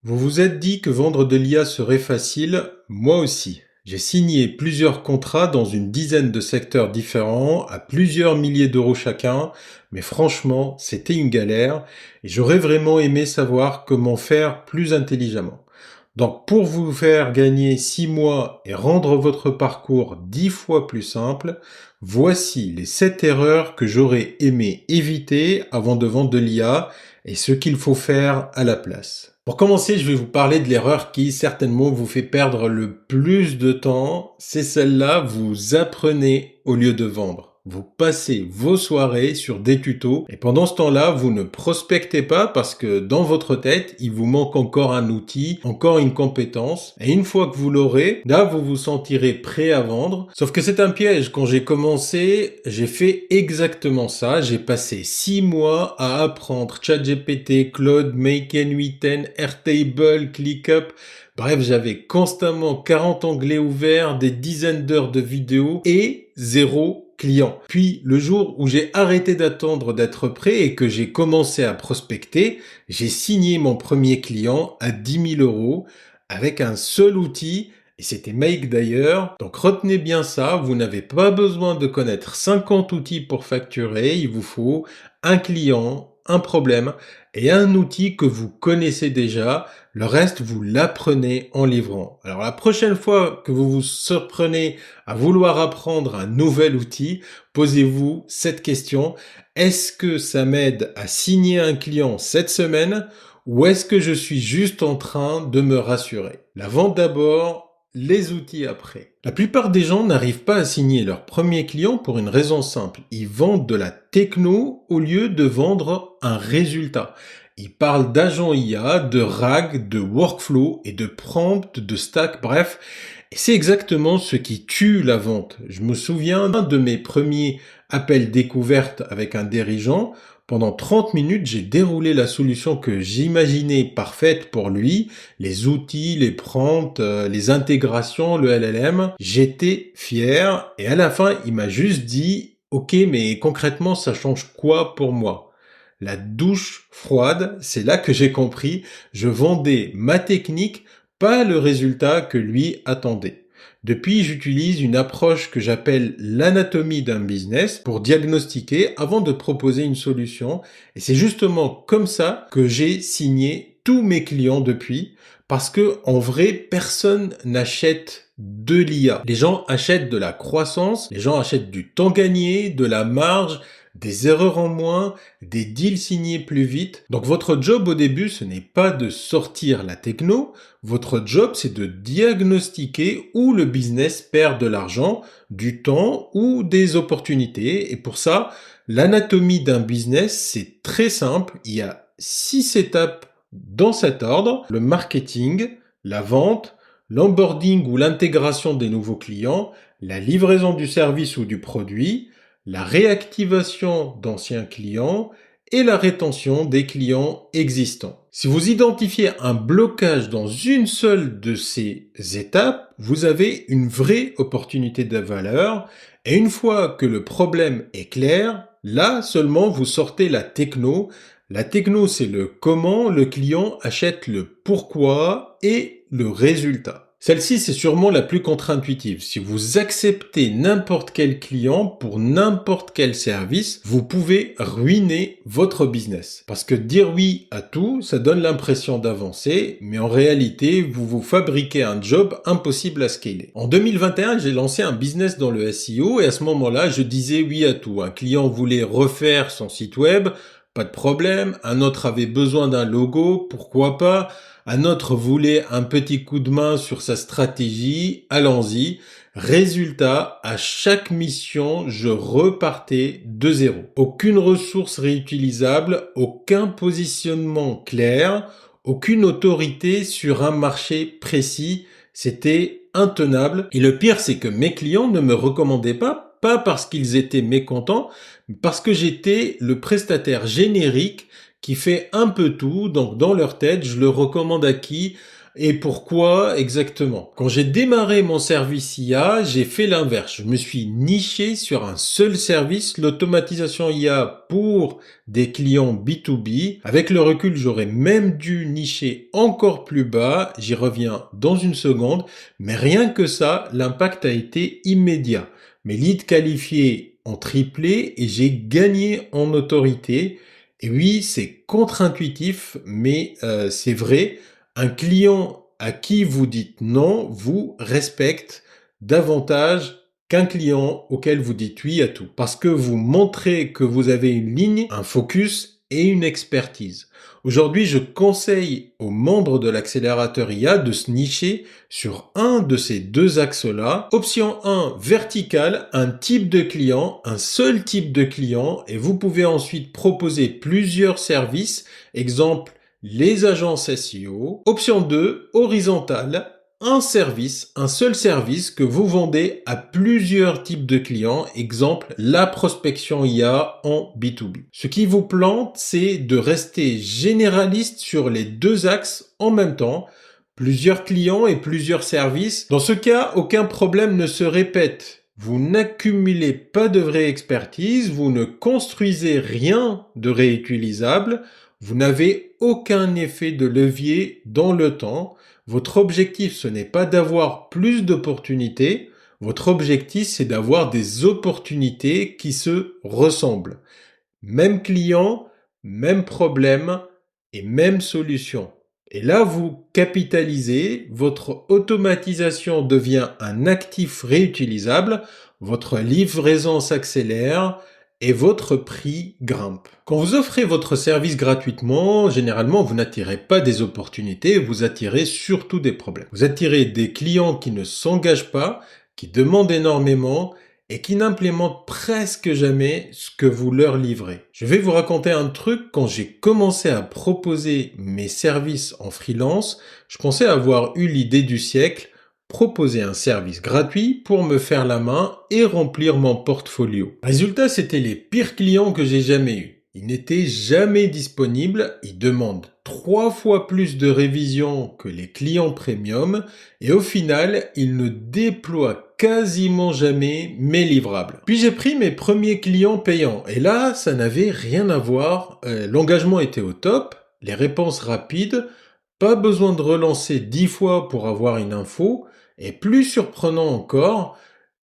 Vous vous êtes dit que vendre de l'IA serait facile, moi aussi. J'ai signé plusieurs contrats dans une dizaine de secteurs différents, à plusieurs milliers d'euros chacun, mais franchement, c'était une galère et j'aurais vraiment aimé savoir comment faire plus intelligemment. Donc pour vous faire gagner 6 mois et rendre votre parcours 10 fois plus simple, voici les 7 erreurs que j'aurais aimé éviter avant de vendre de l'IA et ce qu'il faut faire à la place. Pour commencer, je vais vous parler de l'erreur qui certainement vous fait perdre le plus de temps. C'est celle-là, vous apprenez au lieu de vendre. Vous passez vos soirées sur des tutos et pendant ce temps-là, vous ne prospectez pas parce que dans votre tête, il vous manque encore un outil, encore une compétence. Et une fois que vous l'aurez, là, vous vous sentirez prêt à vendre. Sauf que c'est un piège. Quand j'ai commencé, j'ai fait exactement ça. J'ai passé 6 mois à apprendre ChatGPT, Claude, Make N8N, Airtable, ClickUp. Bref, j'avais constamment 40 onglets ouverts, des dizaines d'heures de vidéos et zéro client. Puis, le jour où j'ai arrêté d'attendre d'être prêt et que j'ai commencé à prospecter, j'ai signé mon premier client à 10 000 euros avec un seul outil. Et c'était Make d'ailleurs. Donc retenez bien ça, vous n'avez pas besoin de connaître 50 outils pour facturer, il vous faut un client, un problème et un outil que vous connaissez déjà. Le reste, vous l'apprenez en livrant. Alors la prochaine fois que vous vous surprenez à vouloir apprendre un nouvel outil, posez-vous cette question. Est-ce que ça m'aide à signer un client cette semaine ou est-ce que je suis juste en train de me rassurer? La vente d'abord, les outils après. La plupart des gens n'arrivent pas à signer leur premier client pour une raison simple. Ils vendent de la techno au lieu de vendre un résultat. Ils parlent d'agent IA, de RAG, de workflow et de prompt, de stack, bref. Et c'est exactement ce qui tue la vente. Je me souviens d'un de mes premiers appels découvertes avec un dirigeant. Pendant 30 minutes, j'ai déroulé la solution que j'imaginais parfaite pour lui, les outils, les prompts, les intégrations, le LLM. J'étais fier et à la fin, il m'a juste dit « Ok, mais concrètement, ça change quoi pour moi ?» La douche froide, c'est là que j'ai compris, je vendais ma technique, pas le résultat que lui attendait. Depuis, j'utilise une approche que j'appelle l'anatomie d'un business pour diagnostiquer avant de proposer une solution. Et c'est justement comme ça que j'ai signé tous mes clients depuis, parce que en vrai, personne n'achète de l'IA. Les gens achètent de la croissance, les gens achètent du temps gagné, de la marge, des erreurs en moins, des deals signés plus vite. Donc votre job au début, ce n'est pas de sortir la techno, votre job c'est de diagnostiquer où le business perd de l'argent, du temps ou des opportunités. Et pour ça, l'anatomie d'un business, c'est très simple. Il y a 6 étapes dans cet ordre. Le marketing, la vente, l'onboarding ou l'intégration des nouveaux clients, la livraison du service ou du produit, la réactivation d'anciens clients et la rétention des clients existants. Si vous identifiez un blocage dans une seule de ces étapes, vous avez une vraie opportunité de valeur et une fois que le problème est clair, là seulement vous sortez la techno. La techno, c'est le comment le client achète le pourquoi et le résultat. Celle-ci, c'est sûrement la plus contre-intuitive. Si vous acceptez n'importe quel client pour n'importe quel service, vous pouvez ruiner votre business. Parce que dire oui à tout, ça donne l'impression d'avancer, mais en réalité, vous vous fabriquez un job impossible à scaler. En 2021, j'ai lancé un business dans le SEO et à ce moment-là, je disais oui à tout. Un client voulait refaire son site web, pas de problème. Un autre avait besoin d'un logo, pourquoi pas. Un autre voulait un petit coup de main sur sa stratégie, allons-y. Résultat, à chaque mission, je repartais de zéro. Aucune ressource réutilisable, aucun positionnement clair, aucune autorité sur un marché précis. C'était intenable. Et le pire, c'est que mes clients ne me recommandaient pas parce qu'ils étaient mécontents, mais parce que j'étais le prestataire générique qui fait un peu tout. Donc dans leur tête, je le recommande à qui? Et pourquoi exactement? Quand j'ai démarré mon service IA, j'ai fait l'inverse. Je me suis niché sur un seul service, l'automatisation IA pour des clients B2B. Avec le recul, j'aurais même dû nicher encore plus bas. J'y reviens dans une seconde. Mais rien que ça, l'impact a été immédiat. Mes leads qualifiés ont triplé et j'ai gagné en autorité. Et oui, c'est contre-intuitif, mais c'est vrai. Un client à qui vous dites non vous respecte davantage qu'un client auquel vous dites oui à tout. Parce que vous montrez que vous avez une ligne, un focus et une expertise. Aujourd'hui, je conseille aux membres de l'accélérateur IA de se nicher sur un de ces deux axes-là. Option 1, vertical, un type de client, un seul type de client, et vous pouvez ensuite proposer plusieurs services. Exemple, les agences SEO. Option 2, horizontale, un service, un seul service que vous vendez à plusieurs types de clients. Exemple, la prospection IA en B2B. Ce qui vous plante, c'est de rester généraliste sur les deux axes en même temps. Plusieurs clients et plusieurs services. Dans ce cas, aucun problème ne se répète. Vous n'accumulez pas de vraie expertise, vous ne construisez rien de réutilisable, vous n'avez aucun effet de levier dans le temps. Votre objectif, ce n'est pas d'avoir plus d'opportunités. Votre objectif, c'est d'avoir des opportunités qui se ressemblent. Même client, même problème et même solution. Et là, vous capitalisez, votre automatisation devient un actif réutilisable, votre livraison s'accélère et votre prix grimpe. Quand vous offrez votre service gratuitement, généralement, vous n'attirez pas des opportunités, vous attirez surtout des problèmes. Vous attirez des clients qui ne s'engagent pas, qui demandent énormément et qui n'implémentent presque jamais ce que vous leur livrez. Je vais vous raconter un truc. Quand j'ai commencé à proposer mes services en freelance, je pensais avoir eu l'idée du siècle, proposer un service gratuit pour me faire la main et remplir mon portfolio. Résultat, c'était les pires clients que j'ai jamais eus. Ils n'étaient jamais disponibles, ils demandent 3 fois plus de révision que les clients premium et au final, ils ne déploient quasiment jamais mes livrables. Puis j'ai pris mes premiers clients payants et là, ça n'avait rien à voir. L'engagement était au top, les réponses rapides, pas besoin de relancer 10 fois pour avoir une info et plus surprenant encore,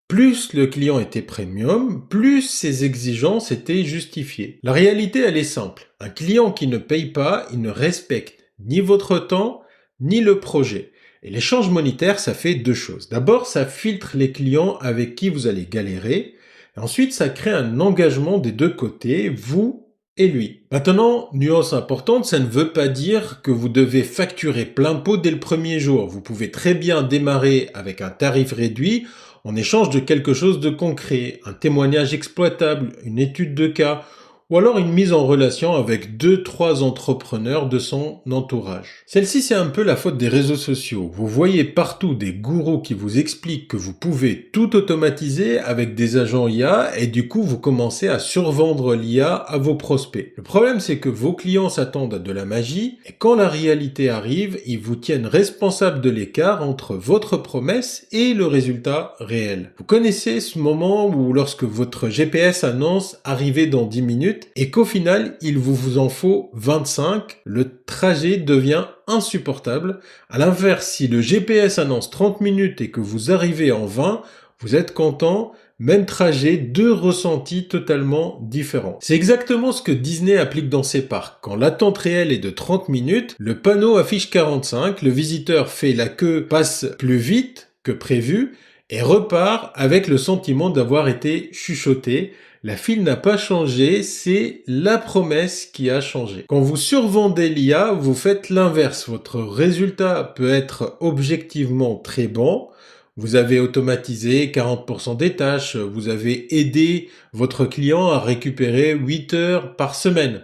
plus le client était premium, plus ses exigences étaient justifiées. La réalité, elle est simple. Un client qui ne paye pas, il ne respecte ni votre temps, ni le projet. Et l'échange monétaire, ça fait deux choses. D'abord, ça filtre les clients avec qui vous allez galérer. Et ensuite, ça crée un engagement des deux côtés, vous et lui. Maintenant, nuance importante, ça ne veut pas dire que vous devez facturer plein pot dès le premier jour. Vous pouvez très bien démarrer avec un tarif réduit en échange de quelque chose de concret, un témoignage exploitable, une étude de cas, ou alors une mise en relation avec 2-3 entrepreneurs de son entourage. Celle-ci, c'est un peu la faute des réseaux sociaux. Vous voyez partout des gourous qui vous expliquent que vous pouvez tout automatiser avec des agents IA et du coup, vous commencez à survendre l'IA à vos prospects. Le problème, c'est que vos clients s'attendent à de la magie et quand la réalité arrive, ils vous tiennent responsable de l'écart entre votre promesse et le résultat réel. Vous connaissez ce moment où lorsque votre GPS annonce arriver dans 10 minutes, et qu'au final, il vous en faut 25, le trajet devient insupportable. À l'inverse, si le GPS annonce 30 minutes et que vous arrivez en 20, vous êtes content, même trajet, deux ressentis totalement différents. C'est exactement ce que Disney applique dans ses parcs. Quand l'attente réelle est de 30 minutes, le panneau affiche 45, le visiteur fait la queue, passe plus vite que prévu et repart avec le sentiment d'avoir été chuchoté. La file n'a pas changé, c'est la promesse qui a changé. Quand vous survendez l'IA, vous faites l'inverse. Votre résultat peut être objectivement très bon. Vous avez automatisé 40% des tâches, vous avez aidé votre client à récupérer 8 heures par semaine.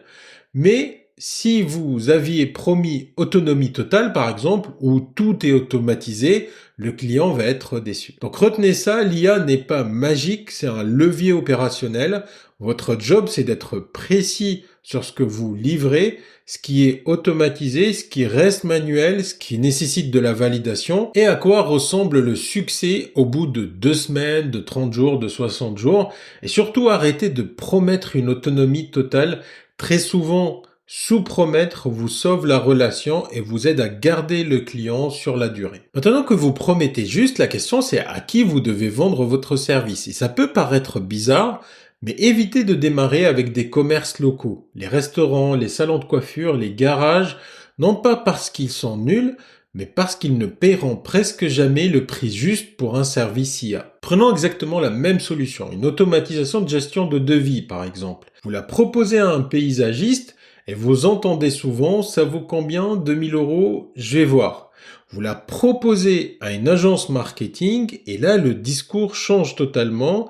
Mais si vous aviez promis autonomie totale, par exemple, où tout est automatisé, le client va être déçu. Donc retenez ça, l'IA n'est pas magique, c'est un levier opérationnel. Votre job, c'est d'être précis sur ce que vous livrez, ce qui est automatisé, ce qui reste manuel, ce qui nécessite de la validation, et à quoi ressemble le succès au bout de 2 semaines, de 30 jours, de 60 jours. Et surtout, arrêtez de promettre une autonomie totale. Très souvent, sous-promettre vous sauve la relation et vous aide à garder le client sur la durée. Maintenant que vous promettez juste, la question c'est à qui vous devez vendre votre service. Et ça peut paraître bizarre, mais évitez de démarrer avec des commerces locaux. Les restaurants, les salons de coiffure, les garages, non pas parce qu'ils sont nuls, mais parce qu'ils ne paieront presque jamais le prix juste pour un service IA. Prenons exactement la même solution, une automatisation de gestion de devis par exemple. Vous la proposez à un paysagiste, et vous entendez souvent, ça vaut combien? 2000 €? Je vais voir. Vous la proposez à une agence marketing et là, le discours change totalement.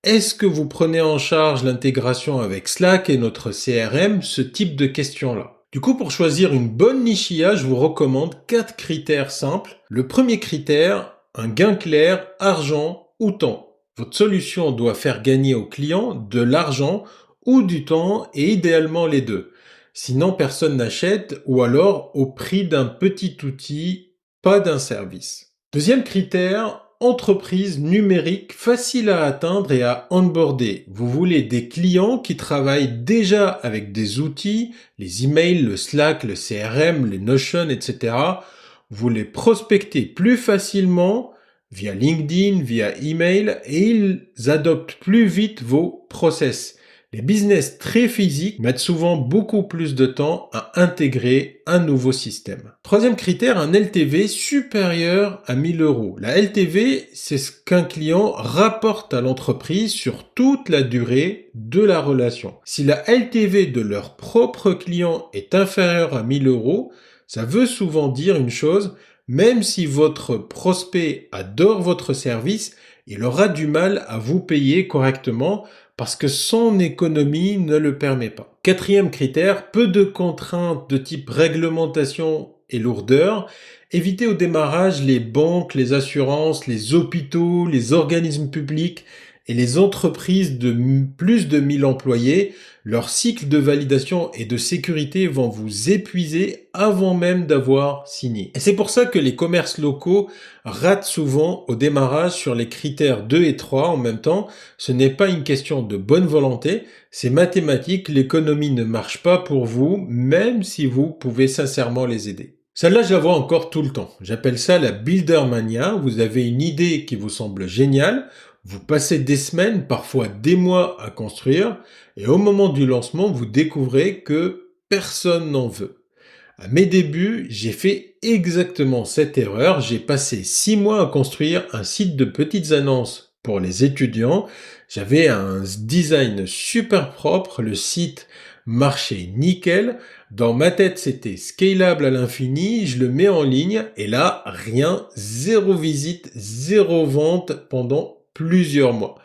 Est-ce que vous prenez en charge l'intégration avec Slack et notre CRM? Ce type de questions-là. Du coup, pour choisir une bonne niche IA, je vous recommande 4 critères simples. Le premier critère, un gain clair, argent ou temps. Votre solution doit faire gagner au client de l'argent ou du temps et idéalement les deux. Sinon, personne n'achète ou alors au prix d'un petit outil, pas d'un service. Deuxième critère, entreprise numérique facile à atteindre et à onboarder. Vous voulez des clients qui travaillent déjà avec des outils, les emails, le Slack, le CRM, les Notion, etc. Vous les prospectez plus facilement via LinkedIn, via email et ils adoptent plus vite vos process. Les business très physiques mettent souvent beaucoup plus de temps à intégrer un nouveau système. Troisième critère, un LTV supérieur à 1000 €. La LTV, c'est ce qu'un client rapporte à l'entreprise sur toute la durée de la relation. Si la LTV de leur propre client est inférieure à 1000 €, ça veut souvent dire une chose, même si votre prospect adore votre service, il aura du mal à vous payer correctement parce que son économie ne le permet pas. Quatrième critère, peu de contraintes de type réglementation et lourdeur. Évitez au démarrage les banques, les assurances, les hôpitaux, les organismes publics et les entreprises de plus de 1000 employés. Leur cycle de validation et de sécurité vont vous épuiser avant même d'avoir signé. Et c'est pour ça que les commerces locaux ratent souvent au démarrage sur les critères 2 et 3 en même temps. Ce n'est pas une question de bonne volonté, c'est mathématique, l'économie ne marche pas pour vous, même si vous pouvez sincèrement les aider. Celle-là, je la vois encore tout le temps. J'appelle ça la Builder Mania. Vous avez une idée qui vous semble géniale, vous passez des semaines, parfois des mois à construire, et au moment du lancement, vous découvrez que personne n'en veut. À mes débuts, j'ai fait exactement cette erreur. J'ai passé 6 mois à construire un site de petites annonces pour les étudiants. J'avais un design super propre, le site marchait nickel. Dans ma tête, c'était scalable à l'infini. Je le mets en ligne et là, rien, zéro visite, zéro vente pendant plusieurs mois.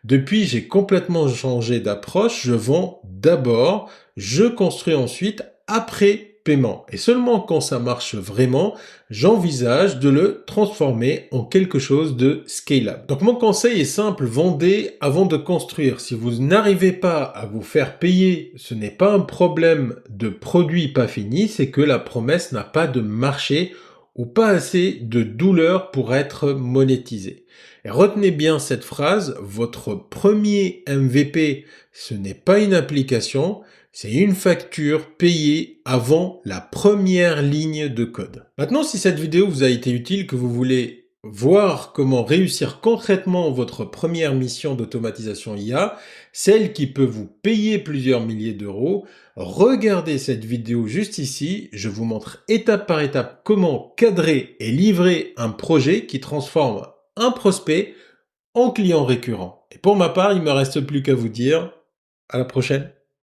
Depuis, j'ai complètement changé d'approche. Je vends d'abord, je construis ensuite, après paiement. Et seulement quand ça marche vraiment, j'envisage de le transformer en quelque chose de scalable. Donc mon conseil est simple, vendez avant de construire. Si vous n'arrivez pas à vous faire payer, ce n'est pas un problème de produit pas fini, c'est que la promesse n'a pas de marché ou pas assez de douleur pour être monétisée. Et retenez bien cette phrase, votre premier MVP, ce n'est pas une application, c'est une facture payée avant la première ligne de code. Maintenant, si cette vidéo vous a été utile, que vous voulez voir comment réussir concrètement votre première mission d'automatisation IA, celle qui peut vous payer plusieurs milliers d'euros, regardez cette vidéo juste ici, je vous montre étape par étape comment cadrer et livrer un projet qui transforme un prospect en client récurrent. Et pour ma part, il ne me reste plus qu'à vous dire à la prochaine.